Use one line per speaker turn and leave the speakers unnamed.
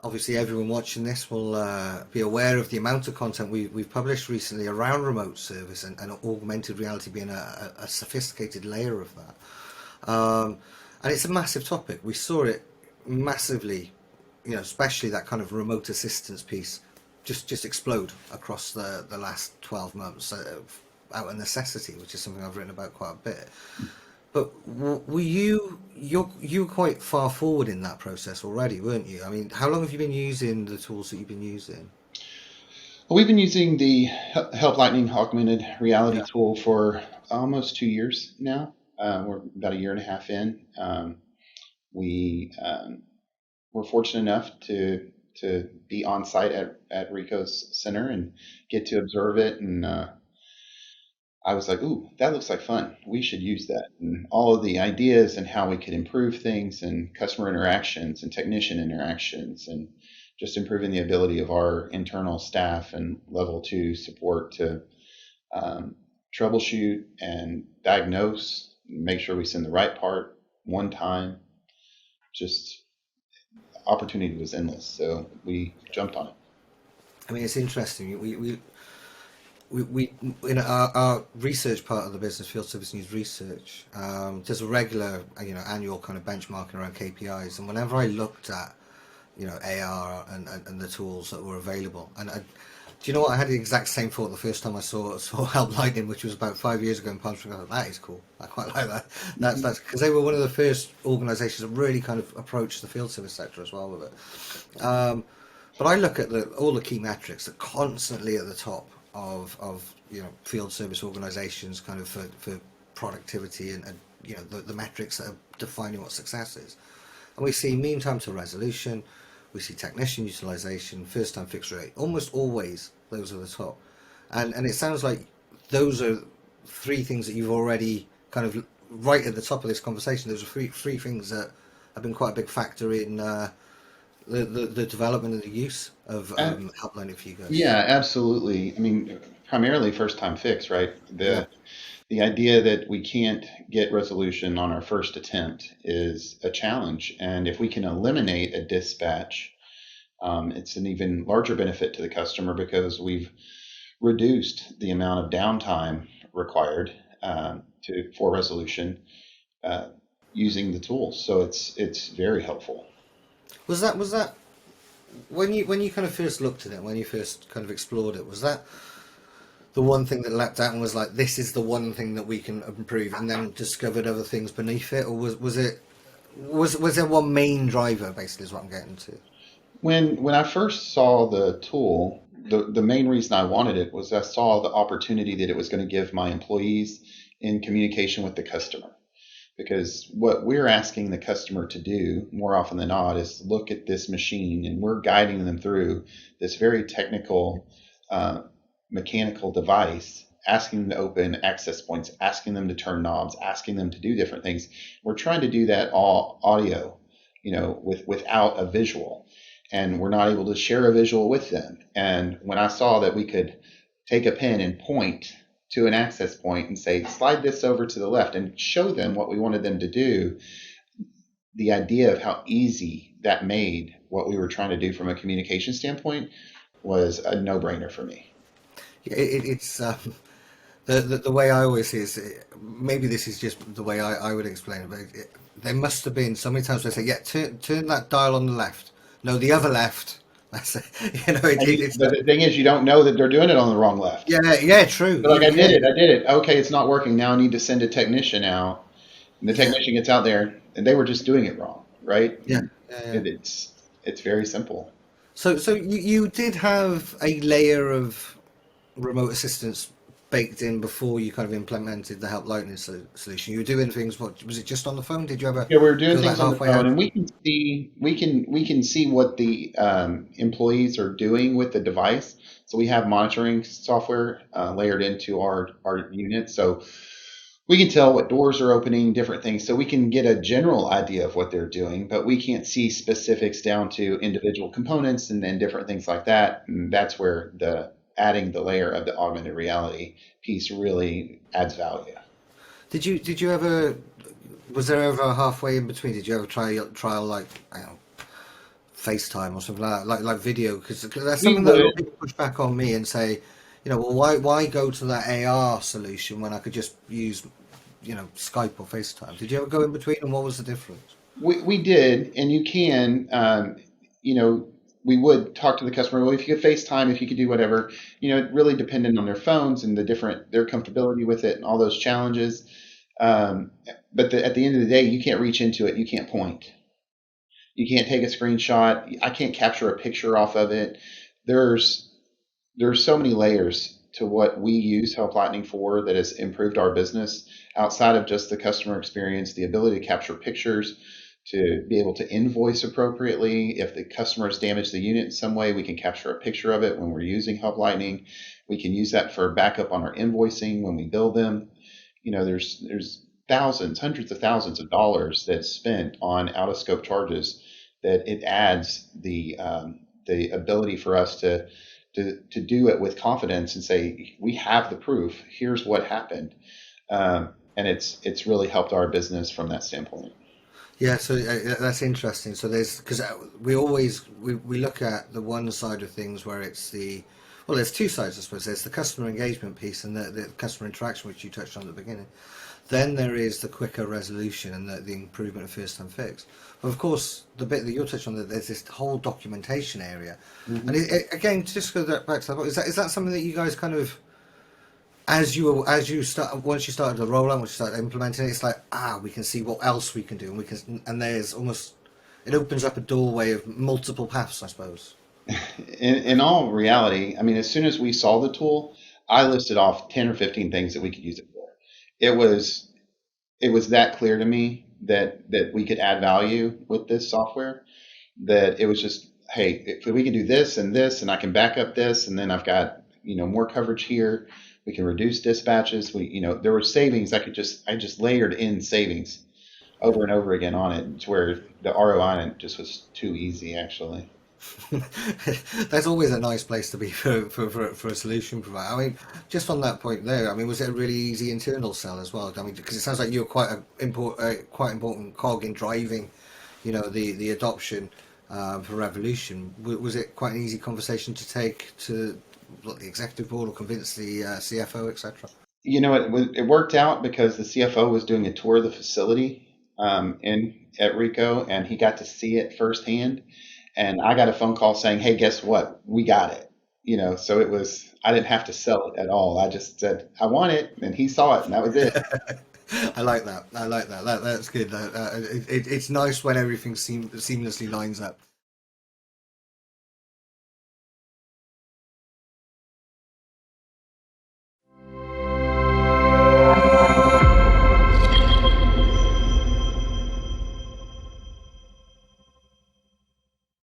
obviously everyone watching this will be aware of the amount of content we've published recently around remote service and augmented reality being a sophisticated layer of that. And it's a massive topic. We saw it massively, especially that kind of remote assistance piece just explode across the last 12 months out of necessity, which is something I've written about quite a bit. But were you were quite far forward in that process already, weren't you? I mean, how long have you been using the tools that you've been using?
Well, we've been using the Help Lightning Augmented Reality
Yeah.
tool for almost 2 years now. We're about a year and a half in. We were fortunate enough to be on site at Rico's center and get to observe it. And I was like, ooh, that looks like fun. We should use that. And all of the ideas and how we could improve things and customer interactions and technician interactions and just improving the ability of our internal staff and level two support to troubleshoot and diagnose, make sure we send the right part one time. Just opportunity was endless. So we jumped on it.
I mean, it's interesting. We in our research part of the business, field service needs research. There's a regular, annual kind of benchmarking around KPIs, and whenever I looked at, AR and the tools that were available, do you know what? I had the exact same thought the first time I saw Help Lightning, which was about 5 years ago in Palm Springs. I thought, that is cool. I quite like that. That's because they were one of the first organisations that really kind of approached the field service sector as well with it. But I look at all the key metrics that constantly at the top of field service organisations, kind of for productivity and the metrics that are defining what success is. And we see mean time to resolution, we see technician utilization, first time fix rate. Almost always those are the top. And it sounds like those are three things that you've already kind of right at the top of this conversation. Those are three things that have been quite a big factor in the development and the use of Help Lightning for you guys.
Yeah, absolutely. I mean, primarily first time fix, right?
Yeah.
The idea that we can't get resolution on our first attempt is a challenge. And if we can eliminate a dispatch, it's an even larger benefit to the customer because we've reduced the amount of downtime required for resolution using the tools. So it's very helpful.
Was that when you kind of first looked at it, when you first kind of explored it, was that the one thing that leapt out and was like, this is the one thing that we can improve, and then discovered other things beneath it, or was there one main driver? Basically, is what I'm getting to.
When I first saw the tool, the main reason I wanted it was I saw the opportunity that it was going to give my employees in communication with the customer. Because what we're asking the customer to do more often than not is look at this machine, and we're guiding them through this very technical mechanical device, asking them to open access points, asking them to turn knobs, asking them to do different things. We're trying to do that all audio, without a visual, and we're not able to share a visual with them. And when I saw that we could take a pen and point to an access point and say, slide this over to the left and show them what we wanted them to do, the idea of how easy that made what we were trying to do from a communication standpoint was a no-brainer for me.
It's the way I always see it. Maybe this is just the way I would explain it, but there must have been so many times where they say, "Yeah, turn that dial on the left." No, the other left. That's it. It's
The thing is, you don't know that they're doing it on the wrong left.
yeah, true.
But like, I did it. Okay, it's not working. Now I need to send a technician out. And the technician gets out there, and they were just doing it wrong, right?
Yeah,
And
yeah.
it's very simple.
So you did have a layer of remote assistance baked in before you kind of implemented the Help Lightning solution. You were doing things. What was it? Just on the phone? Did you ever
Yeah, we were doing
go that
things on the
halfway
phone,
out?
and we can see what the employees are doing with the device. So we have monitoring software layered into our unit, so we can tell what doors are opening, different things. So we can get a general idea of what they're doing, but we can't see specifics down to individual components and then different things like that. And that's where the adding the layer of the augmented reality piece really adds value.
Did you ever? Was there ever a halfway in between? Did you ever trial like I don't know, FaceTime or something like that, like video, because that's
We
something that a lot of
would.
people push back on me and say, well, why go to that AR solution when I could just use, Skype or FaceTime? Did you ever go in between, and what was the difference?
We did, and you can, you know, we would talk to the customer. Well, if you could FaceTime, if you could do whatever, it really depended on their phones and their comfortability with it and all those challenges. Um, but at the end of the day, you can't reach into it. You can't point. You can't take a screenshot. I can't capture a picture off of it. There's there's so many layers to what we use Help Lightning for that has improved our business outside of just the customer experience, the ability to capture pictures, to be able to invoice appropriately. If the customer has damaged the unit in some way, we can capture a picture of it when we're using Help Lightning. We can use that for backup on our invoicing when we bill them. There's thousands, hundreds of thousands of dollars that's spent on out of scope charges that it adds the ability for us to do it with confidence and say we have the proof. Here's what happened, and it's really helped our business from that standpoint.
Yeah, so that's interesting. So there's because we look at the one side of things where it's well, there's two sides, I suppose. There's the customer engagement piece and the customer interaction, which you touched on at the beginning. Then there is the quicker resolution and the improvement of first time fix. But of course, the bit that you're touching on, there's this whole documentation area. And
Hmm.
again, just go back to that, is that something that you guys kind of, as you start, once you started the rollout, once you started implementing it, it's like, we can see what else we can do, and there's almost, it opens up a doorway of multiple paths, I suppose.
In all reality, I mean, as soon as we saw the tool, I listed off 10 or 15 things that we could use it for. It was it was that clear to me that we could add value with this software, that it was just, hey, if we can do this and I can back up this, and then I've got, more coverage here. We can reduce dispatches. There were savings. I just layered in savings over and over again on it to where the ROI on it just was too easy, actually.
That's always a nice place to be for a solution provider. I mean, just on that point there, I mean, was it a really easy internal sell as well? I mean, because it sounds like you're quite important cog in driving, the adoption for Revolution. Was it quite an easy conversation to take to what, the executive board or convince the CFO, etc.?
It worked out because the CFO was doing a tour of the facility in at Rico, and he got to see it firsthand. And I got a phone call saying, "Hey, guess what? We got it." So I didn't have to sell it at all. I just said, "I want it," and he saw it, and that was it.
I like that. I like that. That's good. It's nice when everything seamlessly lines up.